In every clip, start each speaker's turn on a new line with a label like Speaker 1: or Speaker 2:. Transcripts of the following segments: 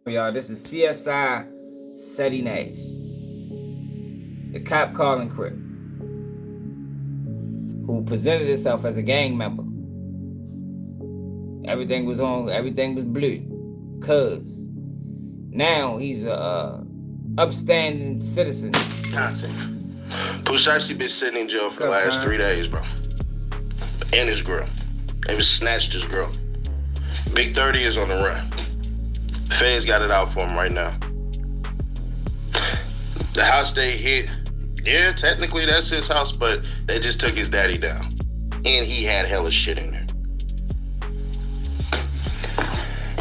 Speaker 1: Y'all, this is CSI CEDDY NASH, the cop calling crip, who presented himself as a gang member. Everything was blue, cuz now he's a upstanding citizen.
Speaker 2: POOH Shiesty been sitting in jail for the last 3 days, bro. And his girl. They was snatched his girl. Big 30 is on the run. Feds got it out for him right now. The house they hit, yeah, technically that's his house, but they just took his daddy down. And he had hella shit in there.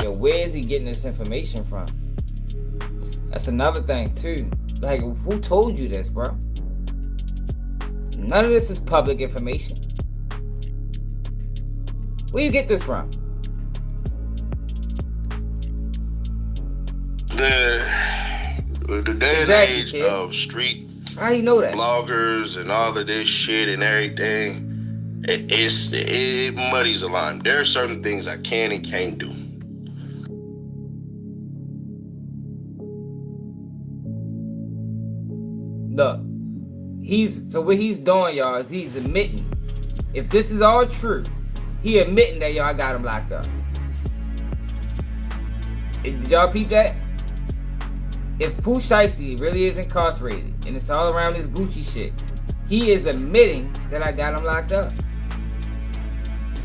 Speaker 1: Yo, where is he getting this information from? That's another thing, too. Like, who told you this, bro? None of this is public information. Where you get this from?
Speaker 2: The day and age of street
Speaker 1: how you know that?
Speaker 2: bloggers and all of this shit and everything, it muddies the line. There are certain things I can and can't do.
Speaker 1: Look, so what he's doing, y'all, is he's admitting, if this is all true, he admitting that y'all got him locked up. Did y'all peep that? If POOH Shiesty really is incarcerated and it's all around this Gucci shit, he is admitting that I got him locked up.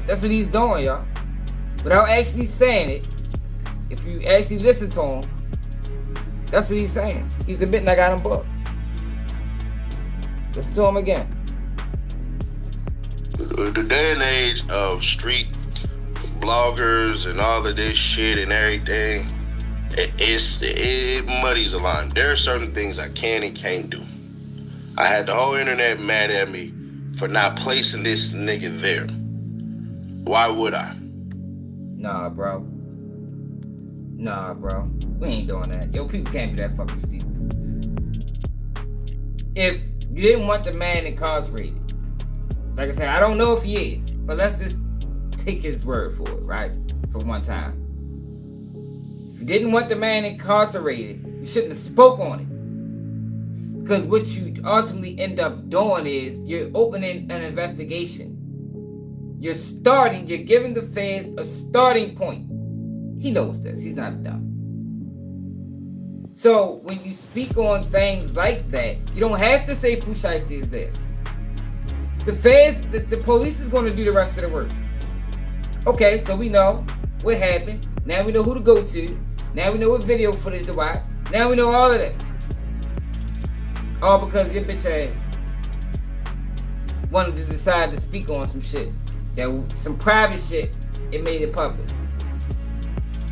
Speaker 1: That's what he's doing, y'all. Without actually saying it, if you actually listen to him, that's what he's saying. He's admitting I got him booked. Listen to him again.
Speaker 2: The day and age of street bloggers and all of this shit and everything, it muddies the line. There are certain things I can and can't do. I had the whole internet mad at me for not placing this nigga there. Why would I?
Speaker 1: Nah, bro. We ain't doing that. Yo, people can't be that fucking stupid. If you didn't want the man incarcerated, like I said, I don't know if he is, but let's just take his word for it, right? For one time. If you didn't want the man incarcerated, you shouldn't have spoke on it. Because what you ultimately end up doing is you're opening an investigation. You're giving the feds a starting point. He knows this. He's not dumb. So when you speak on things like that, you don't have to say POOH Shiesty is there. The feds, the police is going to do the rest of the work. Okay, so we know what happened. Now we know who to go to. Now we know what video footage to watch. Now we know all of this. All because your bitch ass wanted to decide to speak on some shit. Some private shit, it made it public.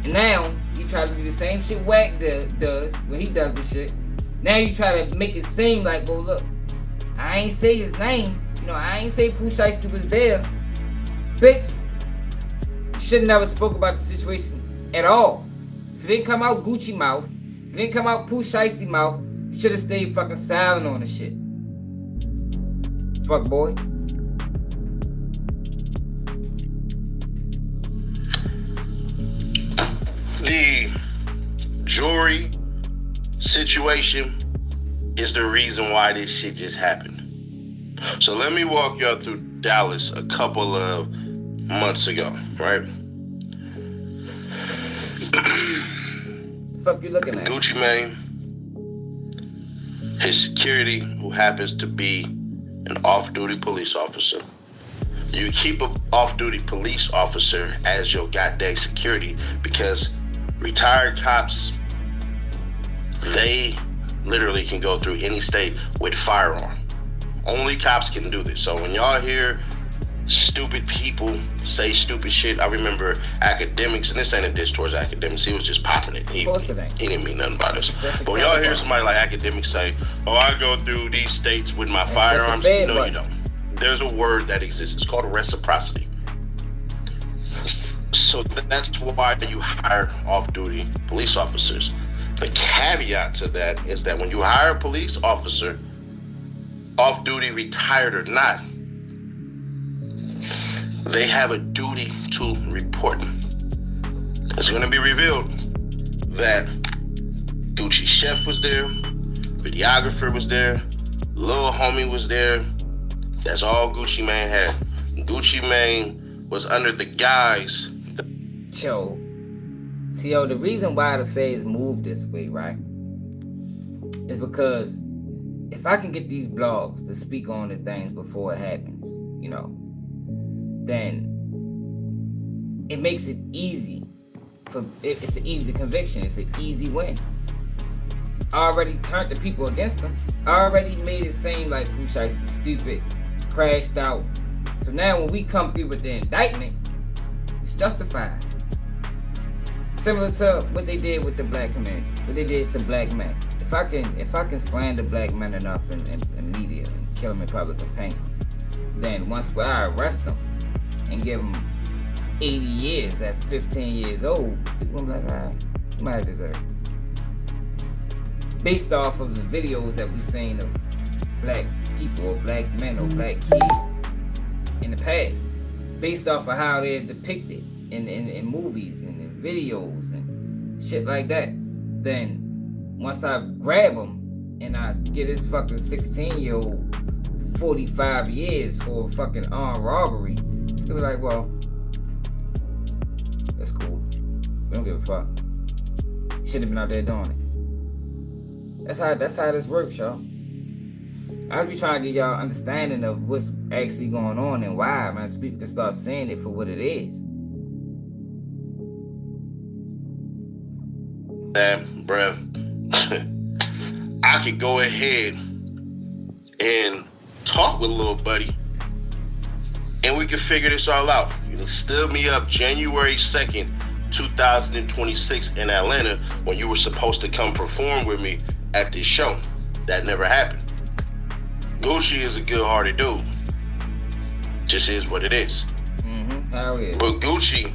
Speaker 1: And now you try to do the same shit Wack does when he does the shit. Now you try to make it seem like, well, look, I ain't say his name. I ain't say POOH Shiesty was there. Bitch, you should have never spoke about the situation at all. If it didn't come out Gucci mouth, if it didn't come out POOH Shiesty mouth, you should have stayed fucking silent on the shit. Fuck boy.
Speaker 2: The jury situation is the reason why this shit just happened. So let me walk y'all through Dallas a couple of months ago, right?
Speaker 1: The fuck you looking at?
Speaker 2: Gucci Mane, his security, who happens to be an off-duty police officer. You keep an off-duty police officer as your goddamn security because retired cops, they literally can go through any state with firearm. Only cops can do this. So when y'all hear stupid people say stupid shit, I remember academics, and this ain't a diss towards academics, he was just popping it. He didn't mean nothing about this. But when y'all hear somebody like academics say, oh, I go through these states with my firearms, no, you don't. There's a word that exists. It's called reciprocity. So that's why you hire off-duty police officers. The caveat to that is that when you hire a police officer, off-duty, retired or not, they have a duty to report. It's going to be revealed that Gucci Chef was there. Videographer was there. Lil Homie was there. That's all Gucci Mane had. Gucci Mane was under the guise.
Speaker 1: Yo, see, the reason why the feds move this way, right, is because if I can get these blogs to speak on the things before it happens, you know, then it makes it easy. It's an easy conviction. It's an easy win. I already turned the people against them. I already made it seem like POOH SHIESTY stupid, crashed out. So now when we come through with the indictment, it's justified. Similar to what they did with the black community, what they did to black men. If I can slander black men enough in media and kill them in public opinion, then once I arrest them and give them 80 years at 15 years old, people gonna be like, alright, you might have deserved it. Based off of the videos that we've seen of black people or black men or black kids in the past, based off of how they're depicted in movies and in videos and shit like that, then once I grab them and I get this fucking 16-year-old 45 years for fucking armed robbery, it's gonna be like, well, that's cool. We don't give a fuck. Should have been out there doing it. That's how this works, y'all. I be trying to get y'all understanding of what's actually going on and why, man, so people can start seeing it for what it is.
Speaker 2: Bruh, I could go ahead and talk with little buddy and we can figure this all out. You can still me up January 2nd, 2026 in Atlanta when you were supposed to come perform with me at this show. That never happened. Gucci is a good-hearted dude. Just is what it is.
Speaker 1: Hell yeah.
Speaker 2: But Gucci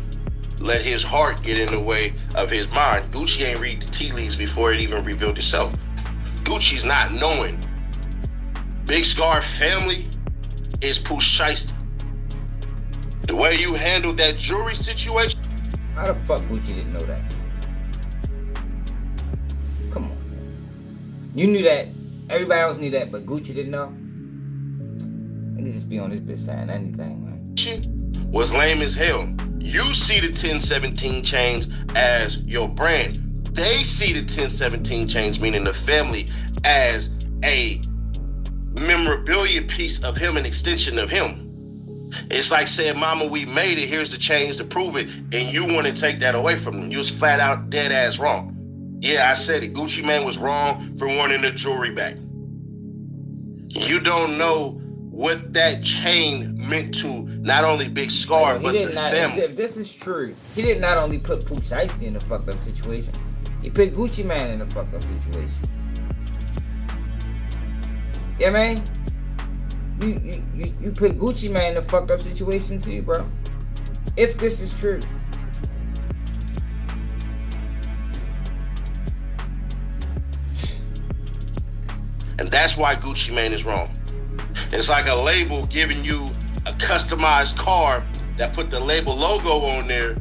Speaker 2: let his heart get in the way of his mind. Gucci ain't read the tea leaves before it even revealed itself. Gucci's not knowing Big Scar family is POOH SHIESTY. The way you handled that jewelry situation.
Speaker 1: How the fuck Gucci didn't know that? Come on. You knew that. Everybody else knew that, but Gucci didn't know. Niggas just be on this bitch saying anything, man.
Speaker 2: Was lame as hell. You see the 1017 chains as your brand. They see the 1017 chains, meaning the family, as a memorabilia piece of him, an extension of him. It's like saying, mama, we made it, here's the chains to prove it, and you want to take that away from them. You was flat out dead ass wrong. Yeah, I said it. Gucci Mane was wrong for wanting the jewelry back. You don't know what that chain meant to not only Big Scar, but the family.
Speaker 1: If this is true, he did not only put POOH SHIESTY in a fucked up situation, he put Gucci Mane in a fucked up situation. Yeah, man. You put Gucci Mane in a fucked up situation too, bro. If this is true.
Speaker 2: And that's why Gucci Mane is wrong. It's like a label giving you a customized car that put the label logo on there,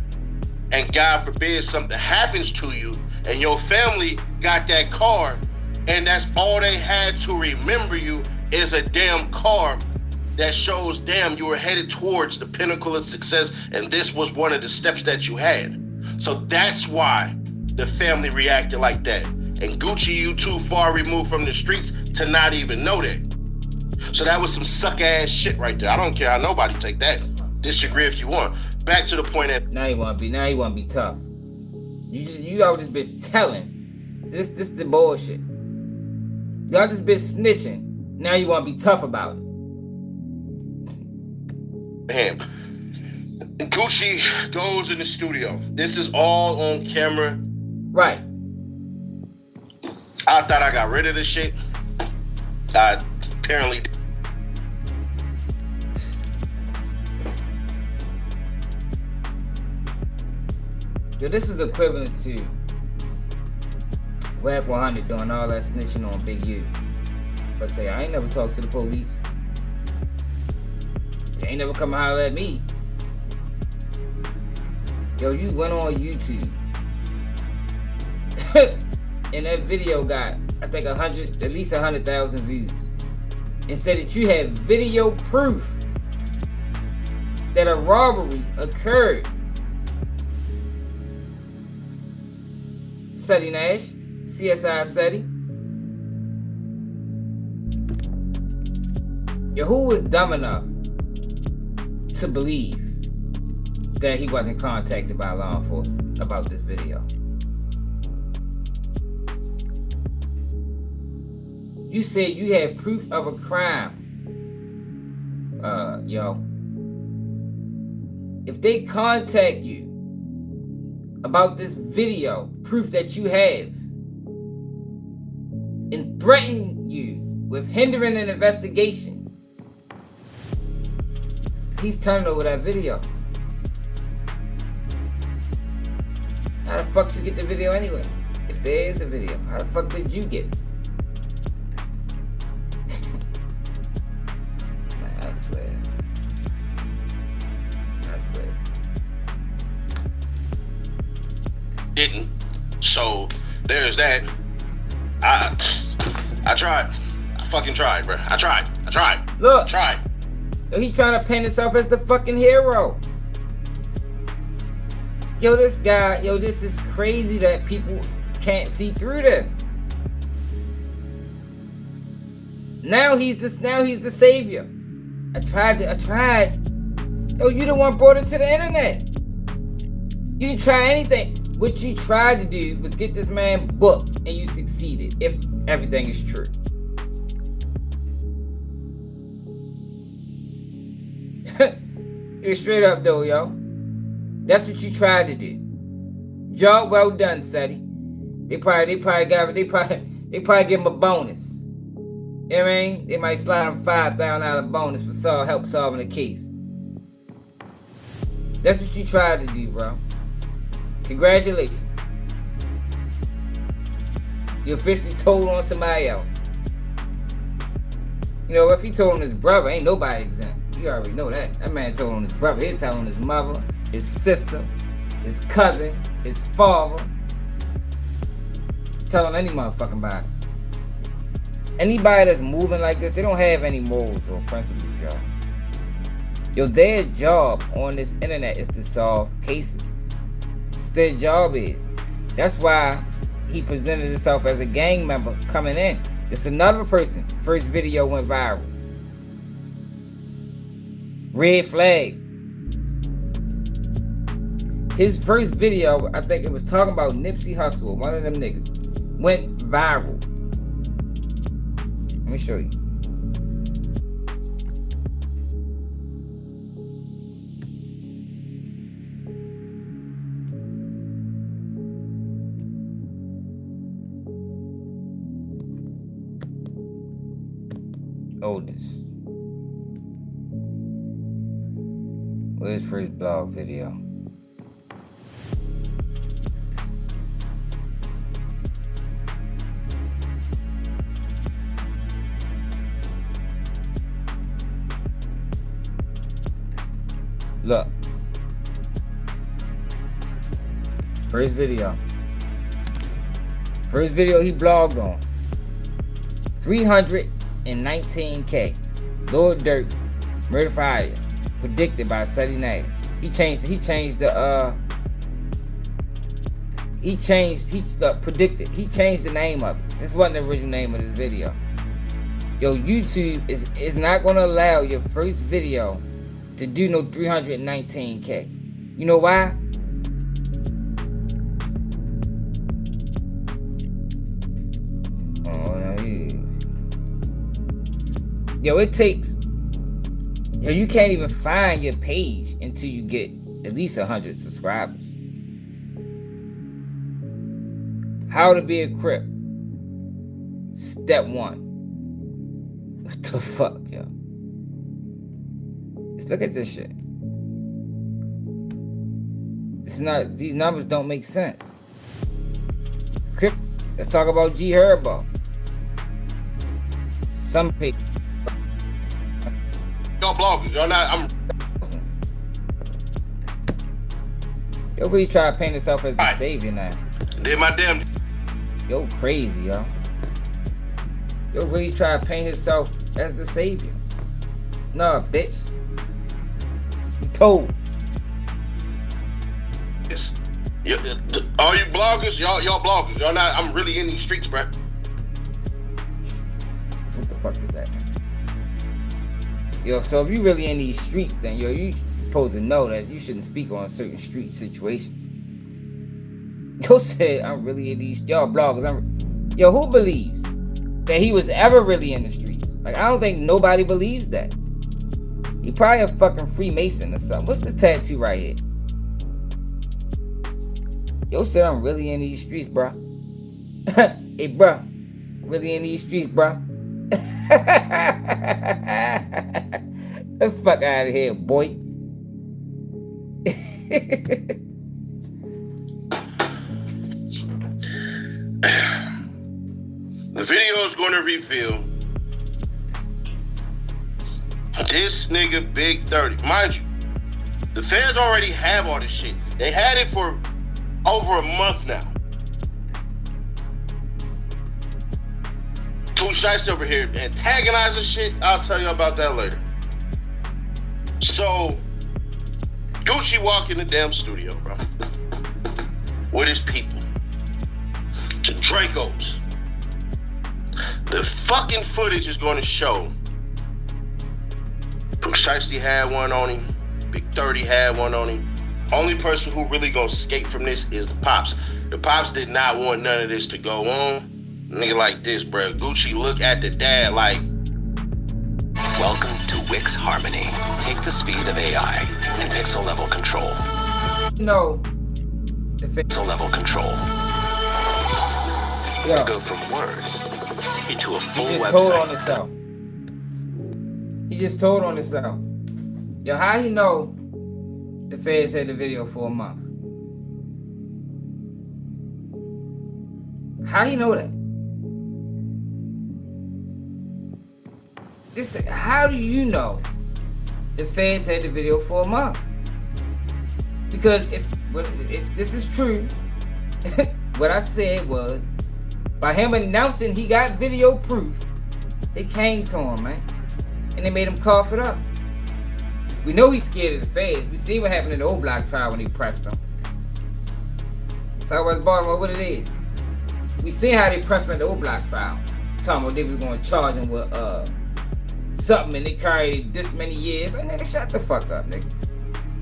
Speaker 2: and God forbid something happens to you and your family got that car and that's all they had to remember you is a damn car that shows, damn, you were headed towards the pinnacle of success and this was one of the steps that you had. So that's why the family reacted like that. And Gucci, you too far removed from the streets to not even know that. So that was some suck-ass shit right there. I don't care how nobody take that. Disagree if you want. Back to the point that
Speaker 1: now you wanna be tough. You out this bitch telling. This the bullshit. Y'all this bitch snitching. Now you wanna be tough about it.
Speaker 2: Man, Gucci goes in the studio. This is all on camera.
Speaker 1: Right.
Speaker 2: I thought I got rid of this shit. I apparently did.
Speaker 1: Yo, this is equivalent to Whack 100 doing all that snitching on Big U. But say, I ain't never talked to the police. They ain't never come and holler at me. Yo, you went on YouTube and that video got, I think, at least 100,000 views, and said that you have video proof that a robbery occurred. CEDDY NASH, CSI CEDDY. Yo, who was dumb enough to believe that he wasn't contacted by law enforcement about this video? You said you have proof of a crime. Yo. If they contact you about this video, proof that you have, and threaten you with hindering an investigation, he's turning over that video. How the fuck did you get the video anyway? If there is a video, how the fuck did you get it? Man, I swear. I swear.
Speaker 2: Didn't. So there's that. I tried. I fucking tried, bro. I tried.
Speaker 1: Look.
Speaker 2: Tried.
Speaker 1: Yo, he trying to paint himself as the fucking hero. Yo, this guy, yo, this is crazy that people can't see through this. Now he's the savior. I tried. Yo, you the one brought it to the internet. You didn't try anything. What you tried to do was get this man booked, and you succeeded, if everything is true. It's straight up though, yo. That's what you tried to do. Job well done, CEDDY. They probably give him a bonus. You know what I mean? They might slide him $5,000 bonus for help solving the case. That's what you tried to do, bro. Congratulations. You officially told on somebody else. You know, if he told on his brother, ain't nobody exempt. You already know that. That man told on his brother. He told on his mother, his sister, his cousin, his father. Telling any motherfucking body. Anybody that's moving like this, they don't have any morals or principles, y'all. Yo, their job on this internet is to solve cases. That's what their job is. That's why he presented himself as a gang member coming in. It's another person. First video went viral. Red flag. His first video, I think it was talking about Nipsey Hussle, one of them niggas, went viral. Let me show you. Oldest. Where's his first blog video? Look. First video. First video he blogged on. 319K. Lord Dirt. Murder for hire. Predicted by CEDDY NASH. He changed the name of it. This wasn't the original name of this video. Yo, YouTube is not gonna allow your first video to do no 319K. You know why? Oh no, yo, it takes. Yo, you can't even find your page until you get at least 100 subscribers. How to be a Crip. Step 1. What the fuck, yo? Just look at this shit. These numbers don't make sense. Crip, let's talk about G Herbo. Some people.
Speaker 2: Y'all bloggers, y'all not.
Speaker 1: Yo, really try to paint himself as the savior now.
Speaker 2: Did my damn.
Speaker 1: Yo crazy, yo. Yo really try to paint himself as the savior. Nah, bitch. You told.
Speaker 2: Yes. All you bloggers, y'all bloggers, y'all not. I'm really in these streets, bro.
Speaker 1: What the fuck is that, man? Yo, so if you really in these streets, then yo, you supposed to know that you shouldn't speak on a certain street situation. Yo said, I'm really in these, y'all bloggers, yo, who believes that he was ever really in the streets? Like, I don't think nobody believes that. He probably a fucking Freemason or something. What's this tattoo right here? Yo said, I'm really in these streets, bro. Hey, bro, really in these streets, bro. The fuck out of here, boy.
Speaker 2: The video is going to reveal this nigga Big 30. Mind you, the feds already have all this shit. They had it for over a month now. POOH Shiesty over here antagonizing shit. I'll tell you about that later. So, Gucci walk in the damn studio, bro, with his people. To Draco's. The fucking footage is going to show POOH Shiesty had one on him. Big 30 had one on him. Only person who really gonna escape from this is the Pops. The Pops did not want none of this to go on. Nigga like this, bro. Gucci look at the dad like,
Speaker 3: welcome to Wix Harmony. Take the speed of AI and pixel level control.
Speaker 1: No.
Speaker 3: Pixel level control.
Speaker 1: Yo.
Speaker 3: To go from words into a full
Speaker 1: He just
Speaker 3: website.
Speaker 1: told on himself. He just told on himself. Yo, how he know the feds had the video for a month? How he know that? How do you know the feds had the video for a month? Because if this is true, what I said was, by him announcing he got video proof, they came to him, man. And they made him cough it up. We know he's scared of the feds. We see what happened in the old block trial when they pressed him. Southwest Baltimore, what it is. We see how they pressed him at the old block trial. Talking about they was going to charge him with something and they carried this many years. Like, nigga, shut the fuck up, nigga.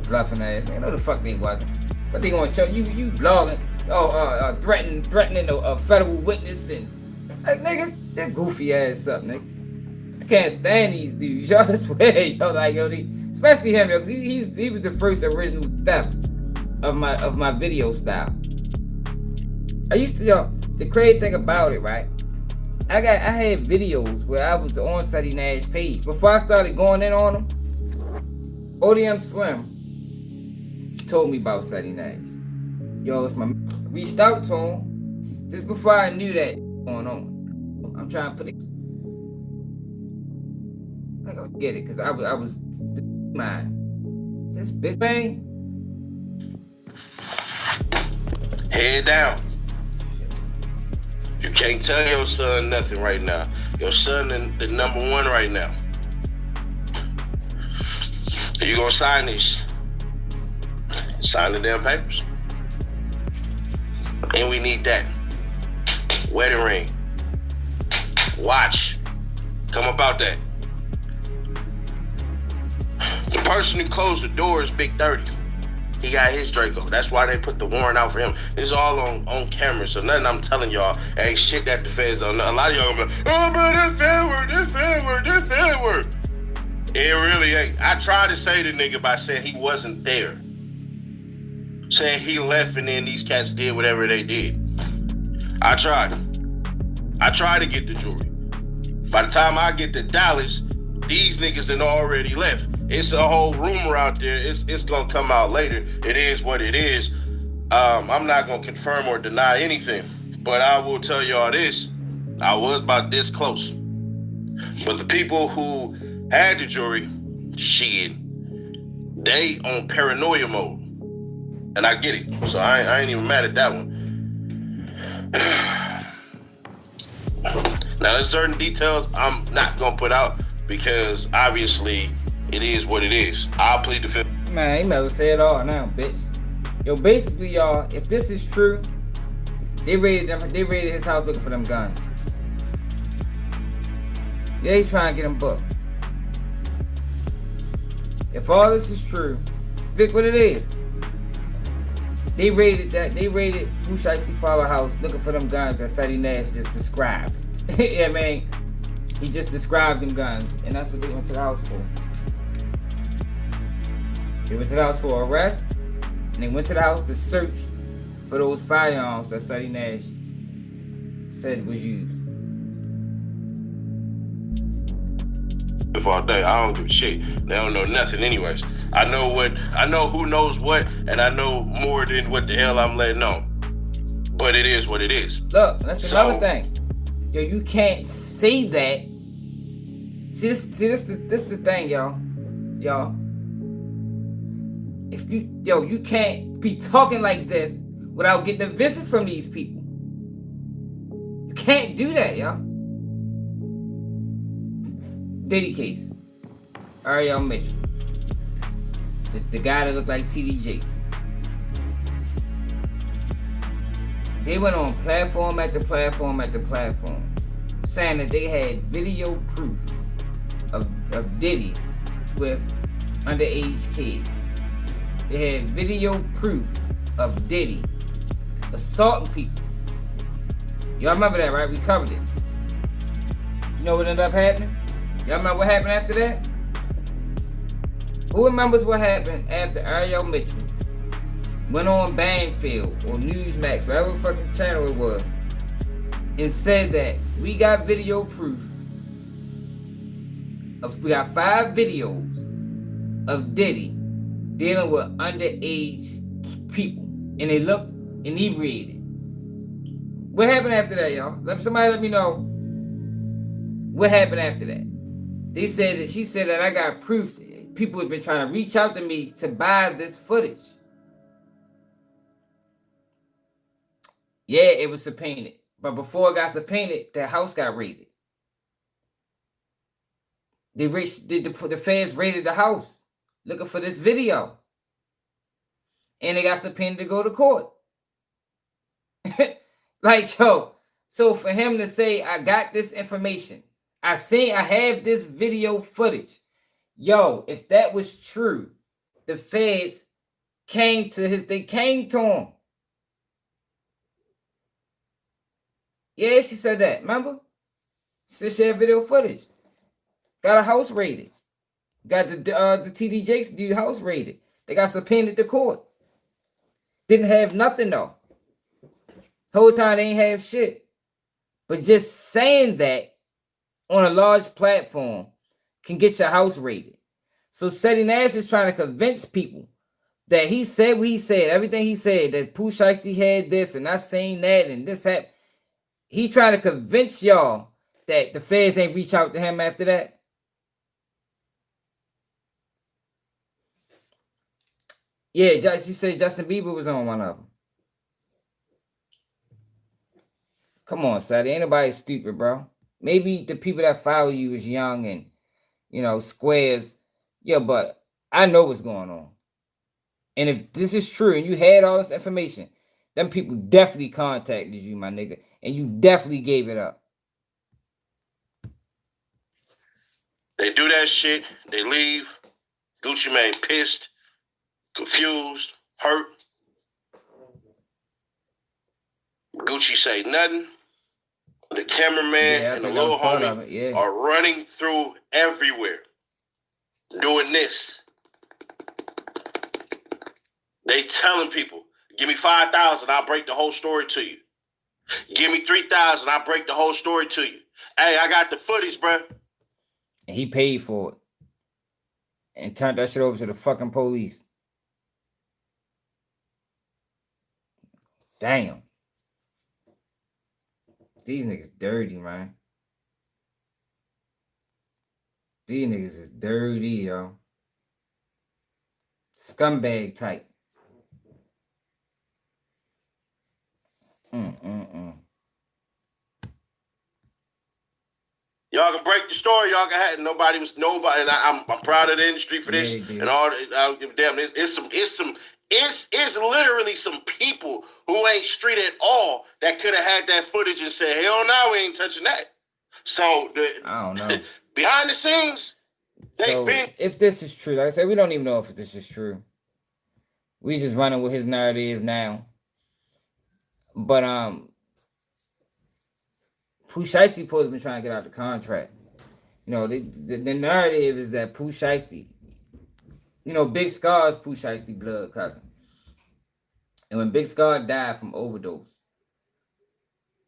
Speaker 1: Bluffing ass, nigga. No, the fuck they wasn't. But they going to charge you blogging, threatening a federal witness and, like, nigga, that goofy ass up, nigga. I can't stand these dudes, y'all. I swear, y'all, like, yo, especially him, yo, because he was the first original theft of my video style. I used to, yo, the crazy thing about it, right? I had videos where I was on CEDDY NASH page. Before I started going in on him, ODM Slim told me about CEDDY NASH. Yo, I reached out to him just before I knew that going on. I'm trying to put it. I don't get it, because I was mine. This bitch, man.
Speaker 2: head down. You can't tell your son nothing right now. Your son is the number one right now. You gonna sign this? Sign the damn papers. And we need that. Wedding ring. Watch. Come about that. The person who closed the door is Big 30. He got his Draco. That's why they put the warrant out for him. It's all on camera, so nothing I'm telling y'all ain't shit that the feds don't know. A lot of y'all gonna be like, oh, but this fed work. It really ain't. I tried to say the nigga by saying he wasn't there. Saying he left and then these cats did whatever they did. I tried to get the jury. By the time I get to Dallas, these niggas done already left. It's a whole rumor out there. It's gonna come out later. It is what it is. I'm not gonna confirm or deny anything, but I will tell y'all this. I was about this close. But the people who had the jury, shit, they on paranoia mode. And I get it. So I ain't even mad at that one. Now, there's certain details I'm not gonna put out because obviously it is what it is. I'll plead the fifth.
Speaker 1: Man, he never say it all now, bitch. Yo, basically, y'all, if this is true, they raided his house looking for them guns. Yeah, he's trying to get him booked. If all this is true, Vic, what it is? They raided POOH Shiesty's father's house looking for them guns that CEDDY NASH just described. Yeah, man. He just described them guns, and that's what they went to the house for. They went to the house for arrest, and they went to the house to search for those firearms that CEDDY NASH said was used.
Speaker 2: All day, I don't give a shit. They don't know nothing, anyways. I know who knows what, and I know more than what the hell I'm letting on. But it is what it is.
Speaker 1: Look, that's another thing. Yo, you can't say that. This the thing, y'all. If you can't be talking like this without getting a visit from these people. You can't do that, y'all. Diddy case. Ariel Mitchell. The guy that looked like TD Jakes. They went on platform after platform after platform saying that they had video proof of Diddy with underage kids. They had video proof of Diddy assaulting people. Y'all remember that, right? We covered it. You know what ended up happening? Y'all remember what happened after that? Who remembers what happened after Ariel Mitchell went on Banfield or Newsmax, whatever fucking channel it was, and said that we got video proof we got 5 videos of Diddy dealing with underage people, and they look inebriated. What happened after that, y'all? Somebody let me know what happened after that. She said that I got proof that people have been trying to reach out to me to buy this footage. Yeah, it was subpoenaed. But before it got subpoenaed, the house got raided. The feds raided the house looking for this video. And they got subpoenaed to go to court. Like, yo, so for him to say, I got this information, I have this video footage. Yo, if that was true, the feds came to him. Yeah, she said that, remember? She said she had video footage. Got a house raided. Got the TD Jakes dude house raided. They got subpoenaed to court. Didn't have nothing though. Whole time they ain't have shit. But just saying that on a large platform can get your house raided. So CEDDY NASH is trying to convince people that he said what he said, everything he said, that POOH Shiesty had this and not saying that and this happened. He trying to convince y'all that the feds ain't reach out to him after that. Yeah, she said Justin Bieber was on one of them. Come on, CEDDY. Ain't nobody stupid, bro. Maybe the people that follow you is young and, squares. Yeah, but I know what's going on. And if this is true and you had all this information, them people definitely contacted you, my nigga. And you definitely gave it up.
Speaker 2: They do that shit. They leave. Gucci Mane pissed, confused, hurt. Gucci say nothing. The cameraman and the little homie are running through everywhere, doing this. They telling people, give me 5,000, I'll break the whole story to you. Give me 3,000, I'll break the whole story to you. Hey, I got the footage, bruh.
Speaker 1: And he paid for it. And turned that shit over to the fucking police. Damn. These niggas dirty, man. These niggas is dirty, yo. Scumbag type.
Speaker 2: Y'all can break the story. Y'all can have nobody, and I'm proud of the industry for this
Speaker 1: Yeah,
Speaker 2: and all. I'll give damn. It's literally some people who ain't street at all that could have had that footage and said, "Hell no, we ain't touching that." So
Speaker 1: I don't know.
Speaker 2: behind the scenes,
Speaker 1: So if this is true, like I said, we don't even know if this is true. We just running with his narrative now. But POOH SHIESTY supposed to be trying to get out the contract. You know, the narrative is that POOH SHIESTY, you know, Big Scar's POOH SHIESTY blood cousin. And when Big Scar died from overdose,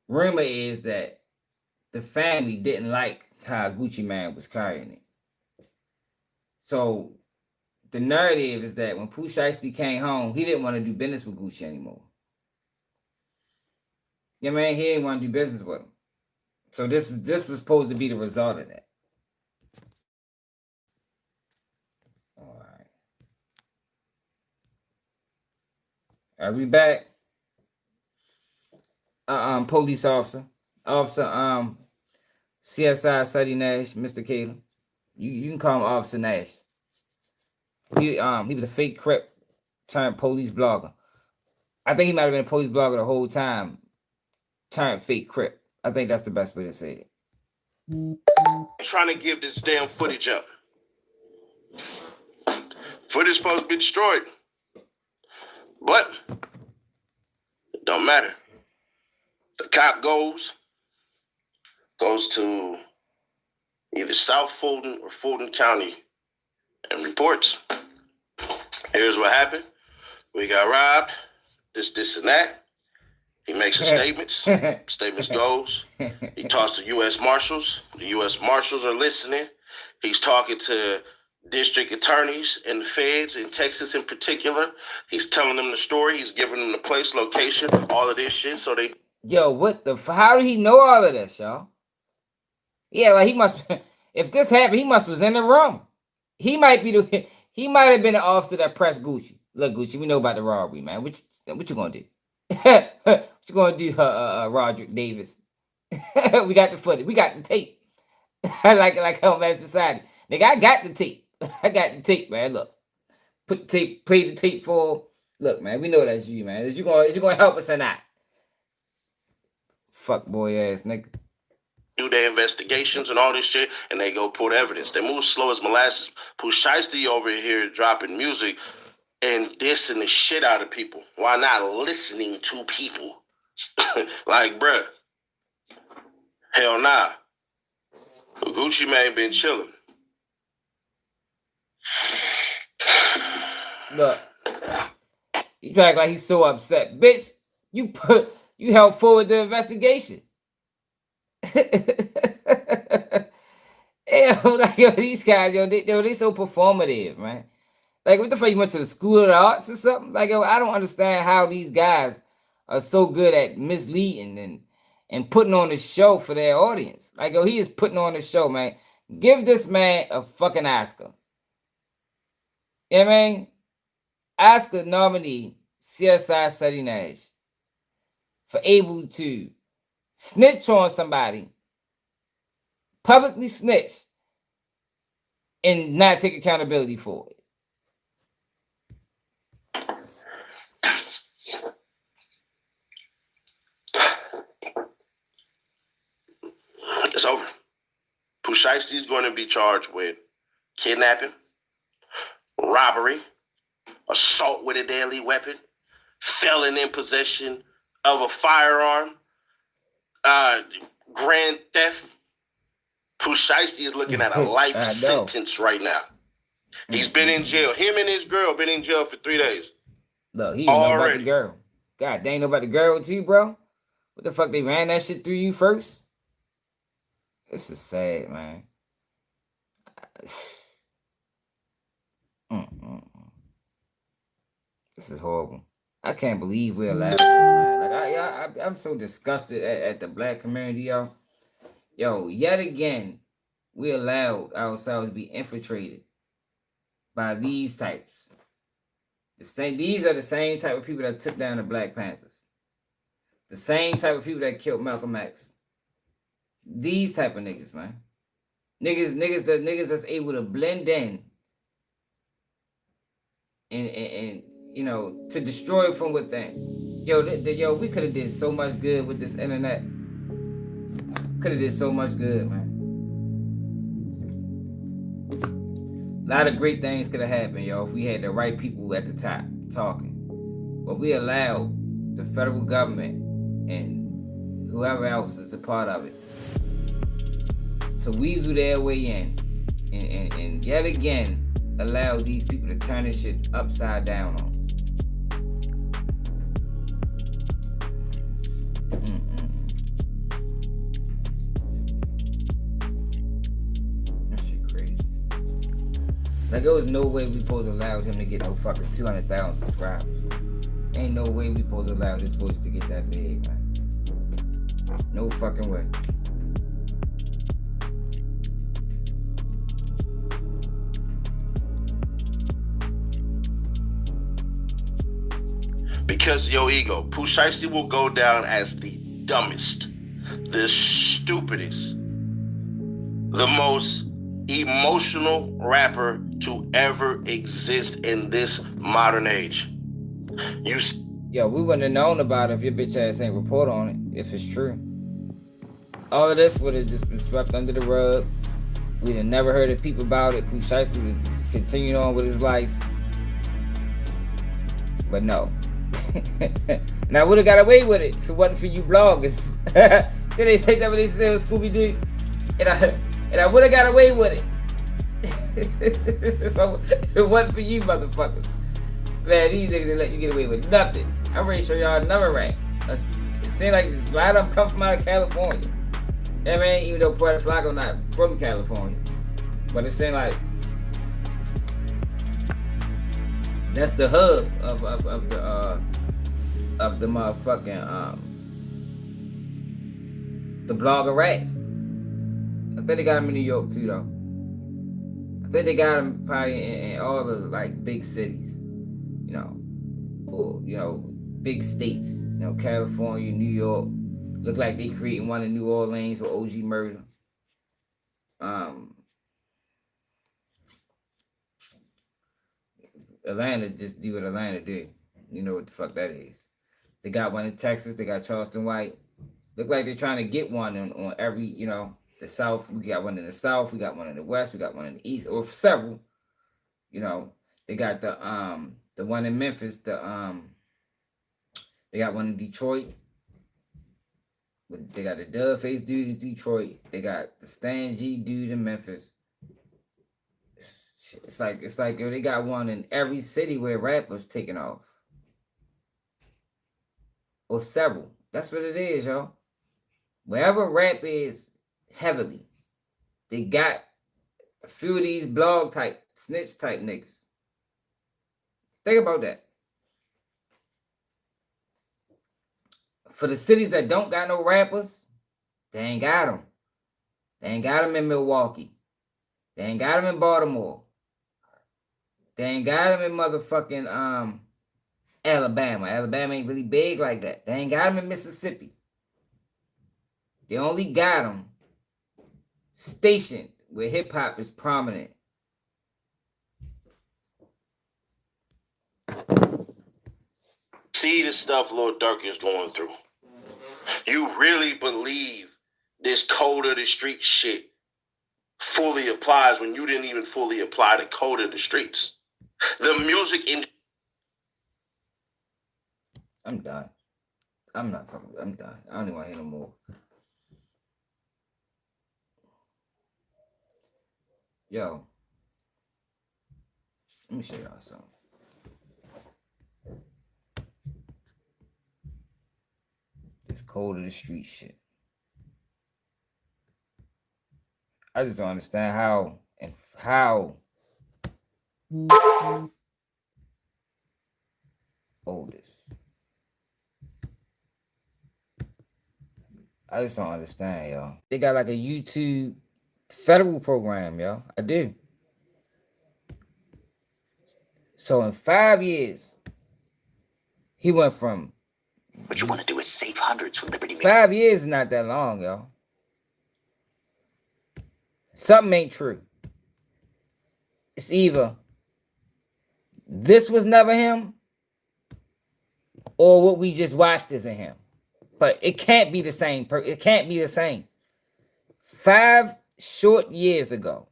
Speaker 1: rumor is that the family didn't like how Gucci Mane was carrying it. So the narrative is that when POOH SHIESTY came home, he didn't want to do business with Gucci anymore. Yeah, man, he didn't want to do business with him. So this was supposed to be the result of that. All right. Are we back? Police officer, CSI CEDDY NASH, Mr. Caleb. You can call him Officer Nash. He was a fake Crip turned police blogger. I think he might have been a police blogger the whole time, turned fake Crip. I think that's the best way to say it.
Speaker 2: Trying to give this damn footage up. Footage supposed to be destroyed, but it don't matter. The cop goes to either South Fulton or Fulton County and reports. Here's what happened. We got robbed. This, and that. He makes a statements. Statements goes. He talks to U.S. Marshals. The U.S. Marshals are listening. He's talking to district attorneys and the feds in Texas in particular. He's telling them the story. He's giving them the place, location, all of this shit. So they...
Speaker 1: Yo, what the... How did he know all of this, y'all? Yeah, like he must... If this happened, he must was in the room. He might be the... He might have been the officer that pressed Gucci. Look, Gucci, we know about the robbery, man. What you gonna do? What you gonna do, Roderick Davis? We got the footage. We got the tape. like Hell Man Society. Nigga, I got the tape. I got the tape, man. Look. Put the tape, play the tape for... Look, man, we know that's you, man. Is you gonna help us or not? Fuck boy ass nigga.
Speaker 2: Do their investigations and all this shit, and they go pull the evidence. They move slow as molasses. POOH SHIESTY over here dropping music and dissing the shit out of people while not listening to people. Like, bruh, hell nah. Gucci Mane been chilling.
Speaker 1: Look, he act like he's so upset. Bitch, you helped forward the investigation. Yo, these guys, they so performative, man. Like, what the fuck, you went to the School of the Arts or something? Like, yo, I don't understand how these guys are so good at misleading and putting on a show for their audience. Like, yo, he is putting on a show, man. Give this man a fucking Oscar. You know what I mean? Oscar nominee CSI CEDDY NASH for able to snitch on somebody, publicly snitch, and not take accountability for it.
Speaker 2: It's over. POOH SHIESTY is going to be charged with kidnapping, robbery, assault with a deadly weapon, felon in possession of a firearm, grand theft. POOH SHIESTY is looking at a life sentence right now. He's been in jail. Him and his girl been in jail for 3 days.
Speaker 1: Look, he didn't know about the girl. God, they ain't know about the girl too, bro. What the fuck, they ran that shit through you first? This is sad, man. This is horrible. I can't believe we're allowed this, man. Like, I'm so disgusted at the black community, y'all. Yo, yet again, we allowed ourselves to be infiltrated by these types. These are the same type of people that took down the Black Panthers. The same type of people that killed Malcolm X. These type of niggas, man. Niggas that's able to blend in and you know, to destroy from within. Yo, we could have did so much good with this internet. Could have did so much good, man. A lot of great things could have happened, yo, if we had the right people at the top talking. But we allowed the federal government and whoever else is a part of it to weasel their way in and yet again allow these people to turn this shit upside down on us. That shit crazy. Like, there was no way we supposed to allow him to get no fucking 200,000 subscribers. Ain't no way we supposed to allow his voice to get that big, man. No fucking way.
Speaker 2: Because your ego, POOH SHIESTY will go down as the dumbest, the stupidest, the most emotional rapper to ever exist in this modern age.
Speaker 1: Yo, we wouldn't have known about it if your bitch ass ain't report on it, if it's true. All of this would have just been swept under the rug. We'd have never heard of people about it. POOH SHIESTY was continuing on with his life. But no. And I would have got away with it if it wasn't for you bloggers. Did they take that what they said with Scooby-Doo? And I would have got away with it. If it wasn't for you motherfuckers. Man, these niggas didn't let you get away with nothing. I'm ready to show y'all another rank. It seems like a lot of them come from out of California. Yeah, man, even though Puerto Flaco not from California. But it seems like that's the hub of the motherfucking the blogger rats. I think they got them in New York too, though. I think they got them probably in all the like big cities, you know, or big states. You know, California, New York. Look like they creating one in New Orleans with OG Murder. Atlanta just do what Atlanta do. You know what the fuck that is. They got one in Texas. They got Charleston White. Look like they're trying to get one on every, the South. We got one in the South. We got one in the West. We got one in the East, or several. They got the one in Memphis. They got one in Detroit. They got the Dub-Face dude in Detroit. They got the Stan G dude in Memphis. It's like they got one in every city where rap was taking off. Or several. That's what it is, y'all. Wherever rap is heavily, they got a few of these blog type, snitch type niggas. Think about that. For the cities that don't got no rappers, they ain't got them. They ain't got them in Milwaukee. They ain't got them in Baltimore. They ain't got them in motherfucking Alabama. Alabama ain't really big like that. They ain't got them in Mississippi. They only got them stationed where hip hop is prominent.
Speaker 2: See the stuff Lil Durk is going through. You really believe this code of the street shit fully applies when you didn't even fully apply the code of the streets? The music in...
Speaker 1: I'm done. I'm done. I don't even want to hear no more. Yo. Let me show y'all something. This code of the street shit. I just don't understand how old this. I just don't understand, y'all. They got like a YouTube federal program, y'all. I do. So in 5 years, he went from...
Speaker 3: What you want to do is save hundreds with Liberty Mutual.
Speaker 1: 5 years is not that long, y'all. Something ain't true. It's either this was never him or what we just watched isn't him. But it can't be the same. It can't be the same. 5 short years ago,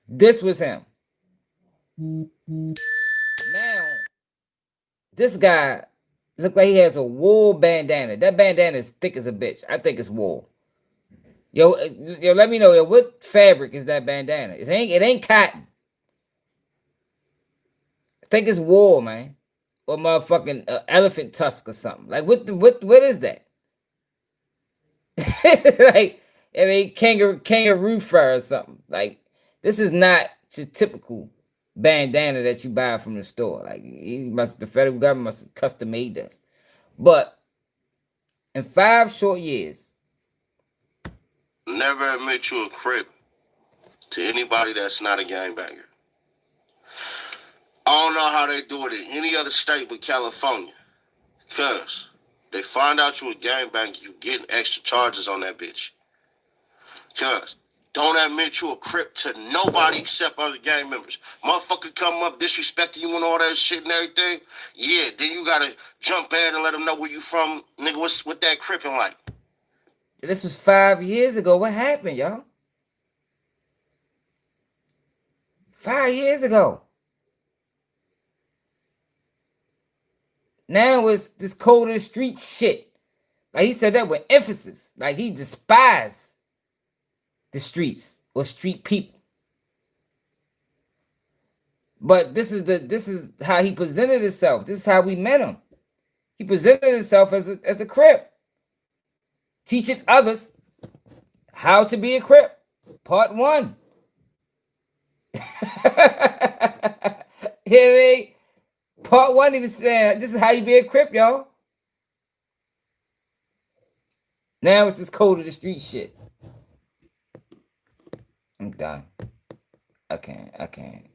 Speaker 1: this was him. Now, this guy look like he has a wool bandana. That bandana is thick as a bitch. I think it's wool. Yo, let me know. Yo, what fabric is that bandana? It ain't cotton. I think it's wool, man, or motherfucking elephant tusk or something. Like what is that? Like, I mean, kangaroo fur or something. Like, this is not your typical bandana that you buy from the store. Like, the federal government must have custom made this. But in 5 short years,
Speaker 2: Never admit you a crip to anybody that's not a gangbanger. I don't know how they do it in any other state but California. Cause they find out you a gangbanger, you getting extra charges on that bitch. Cause don't admit you a crip to nobody except other gang members. Motherfucker come up disrespecting you and all that shit and everything. Yeah, then you gotta jump in and let them know where you from. Nigga, what's with that cripping like?
Speaker 1: this was 5 years ago. What happened, y'all? 5 years ago. Now it's this code of the street shit. Like, he said that with emphasis. Like, he despised the streets or street people. But this is how he presented himself. This is how we met him. He presented himself as a Crip, teaching others how to be a Crip. Part 1. Hear me? Part 1, he was saying, this is how you be a Crip, y'all. Now it's this code of the street shit. I'm done. I can't.